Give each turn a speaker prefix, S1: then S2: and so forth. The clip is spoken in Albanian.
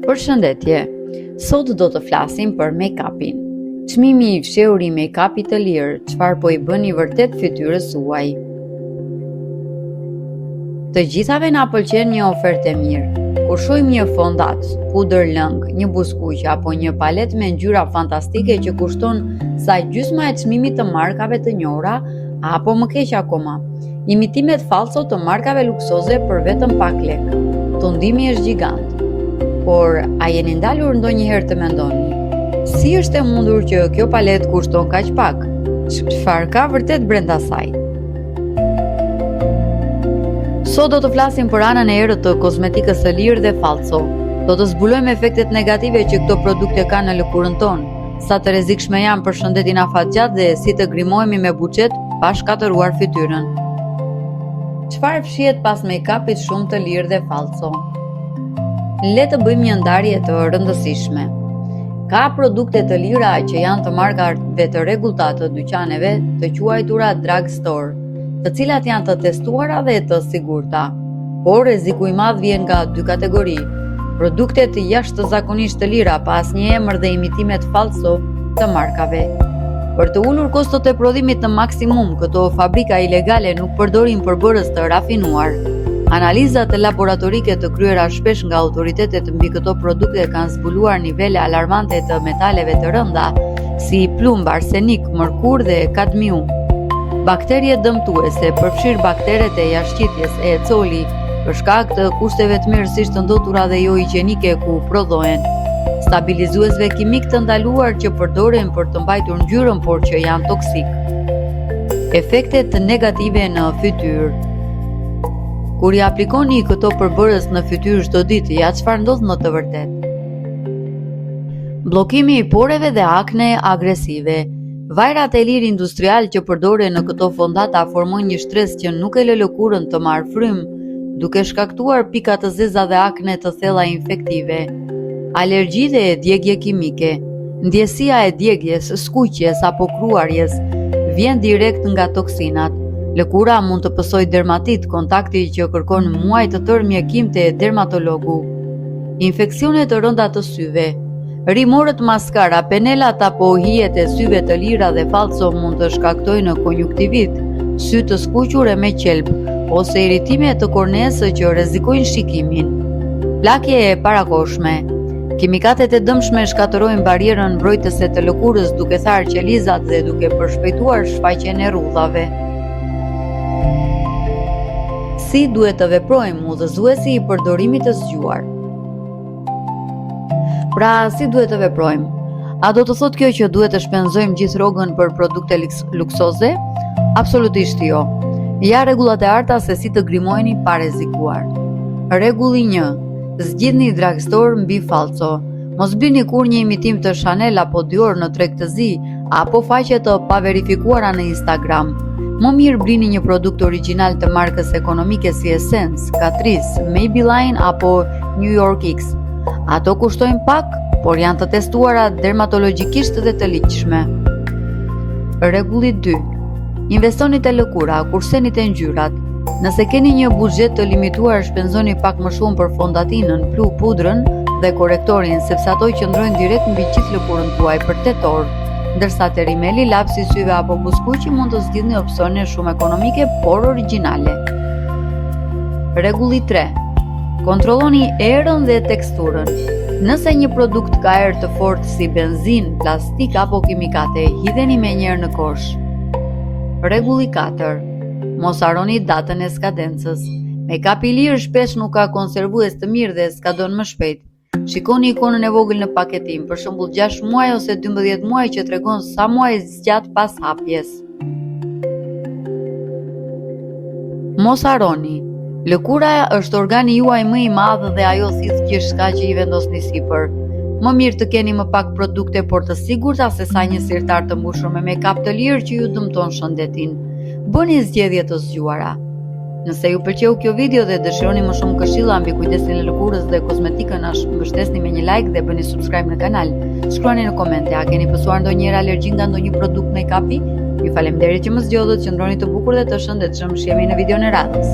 S1: Përshëndetje, sot do të flasim për make-upin. Çmimi i fshehur i make-upit të lirë, çfarë po i bëni vërtet fytyrës suaj? Të gjithave na pëlqen një ofertë e mirë. Kur shohim një fondat, pudër lëng, një buskuq apo një palet me ngjyra fantastike që kushton sa gjysma e çmimit të markave të njohura, apo më keq akoma, imitimet falso të markave luksoze për vetëm pak lek. Tundimi është gjigant. Por, a jeni ndalur ndonjëherë të mendoni, si është e mundur që kjo palet kushton kaq pak? Çfarë ka vërtet brenda saj? Sot do të flasim për anën e errët të kozmetikës së lirë dhe falso. Do të zbulojmë efektet negative që këto produkte kanë në lëkurën tonë, sa të rrezikshme janë për shëndetin afatgjat dhe si të grimohemi me buxhet pa shkatëruar fytyrën. Çfarë fshihet pas make-upit shumë të lirë dhe falso? Le të bëjmë një ndarje të rëndësishme. Ka produkte të lira që janë të markave të rregullta të dyqaneve të quajtura drugstore, të cilat janë të testuara dhe të sigurta. Por rreziku i madh vjen nga dy kategori: produkte të jashtëzakonisht të lira pa asnjë emër dhe imitimet falso të markave. Për të ulur kostot e prodhimit në maksimum, këto fabrika ilegale nuk përdorin përbërës të rafinuar. Analizat laboratorike të kryera shpesh nga autoritetet mbi këto produkte kanë zbuluar nivele alarmante të metaleve të rënda, si plumb, arsenik, mërkur dhe kadmium. Bakterie dëmtuese, përfshirë bakteret e jashtëqitjes e coli, për shkak të kushteve të mirësisht të ndotura dhe jo higjienike ku prodhohen. Stabilizuesve kimik të ndaluar që përdoren për të mbajtur ngjyrën, por që janë toksik. Efektet negative në fytyrë. Kur i aplikoni këto përbërës në fytyrë çdo ditë, ja çfarë ndodh në të vërtetë? Bllokimi i poreve dhe akne agresive. Vajrat e lirë industrial që përdoren në këto fondata formojnë një stres që nuk e lë lëkurën të marrë frymë, duke shkaktuar pika të zeza dhe akne të thella infektive. Alergji dhe djegje kimike. Ndjesia e djegjes, skuqjes apo kruarjes vjen direkt nga toksinat. Lëkura mund të pësojë dermatit, kontakti që kërkon muaj të tërë mjekim te dermatologu. Infeksione të rënda të syve. Rimorët maskara, penelat apo hijet e syve të lira dhe falso mund të shkaktojnë konjuktivit, sy të skuqur e me qelb, ose iritime të korneas që rrezikojnë shikimin. Plakje e parakoshme. Kimikatet e dëmshme shkatërrojnë barierën mbrojtëse të lëkurës duke tharë qelizat dhe duke përshpejtuar shfaqjen e rrudhave. Si duhet të veprojmë udhëzuesi i përdorimit të zgjuar? Pra, si duhet të veprojmë? A do të thotë kjo që duhet të shpenzojmë gjithë rrogën për produkte luksoze? Absolutisht jo. Ja rregullat e arta se si të grimoheni pa rrezikuar. Rregulli 1. Zgjidhni drugstore mbi falso. Mos blini kur një imitim të Chanel apo Dior në tregtëzi apo faqe të paverifikuara në Instagram. Më mirë blini një produkt origjinal të markës ekonomike si Essence, Catrice, Maybelline apo New York X. Ato kushtojnë pak, por janë të testuara dermatologjikisht dhe të ligjshme. Rregulli 2. Investoni te lëkura, kurseni te ngjyrat. Nëse keni një buxhet të limituar, shpenzoni pak më shumë për fondatinën, pudrën dhe korektorin, sepse ato qëndrojnë direkt mbi gjithë lëkurën tuaj për 8 orë. Ndërsa te rimeli, lapsi syve apo buskuqi mund të zgjidhni opsione shumë ekonomike por origjinale. Rregulli 3. Kontrolloni erën dhe teksturën. Nëse një produkt ka erë të fortë si benzinë, plastik apo kimikate, hidheni menjëherë në kosh. Rregulli 4. Mos harroni datën e skadencës. Make-upi i lirë shpesh nuk ka konservues të mirë dhe skadon më shpejt. Shikoni ikonën e vogël në paketim, për shembull 6 muaj ose 12 muaj që tregon sa muaj zgjat pas hapjes. Mos harroni. Lëkura është organi juaj më i madh dhe ajo thith gjithçka që i vendosni sipër. Më mirë të keni më pak produkte por të sigurta se sa një sirtar të mbushur me make-up të lirë që ju dëmton shëndetin. Bëni zgjedhje të zgjuara. Nëse ju pëlqeu kjo video dhe dëshironi më shumë këshilla mbi kujdesin e lëkurës dhe kozmetikën, mbështesni me një like dhe bëni subscribe në kanal. Shkruani në komente, a keni pasur ndonjëherë alergji nga ndonjë produkt make-upi? Ju faleminderit që më zgjodhët, qëndroni të bukur dhe të shëndetshëm. Shihemi në videon e radhës.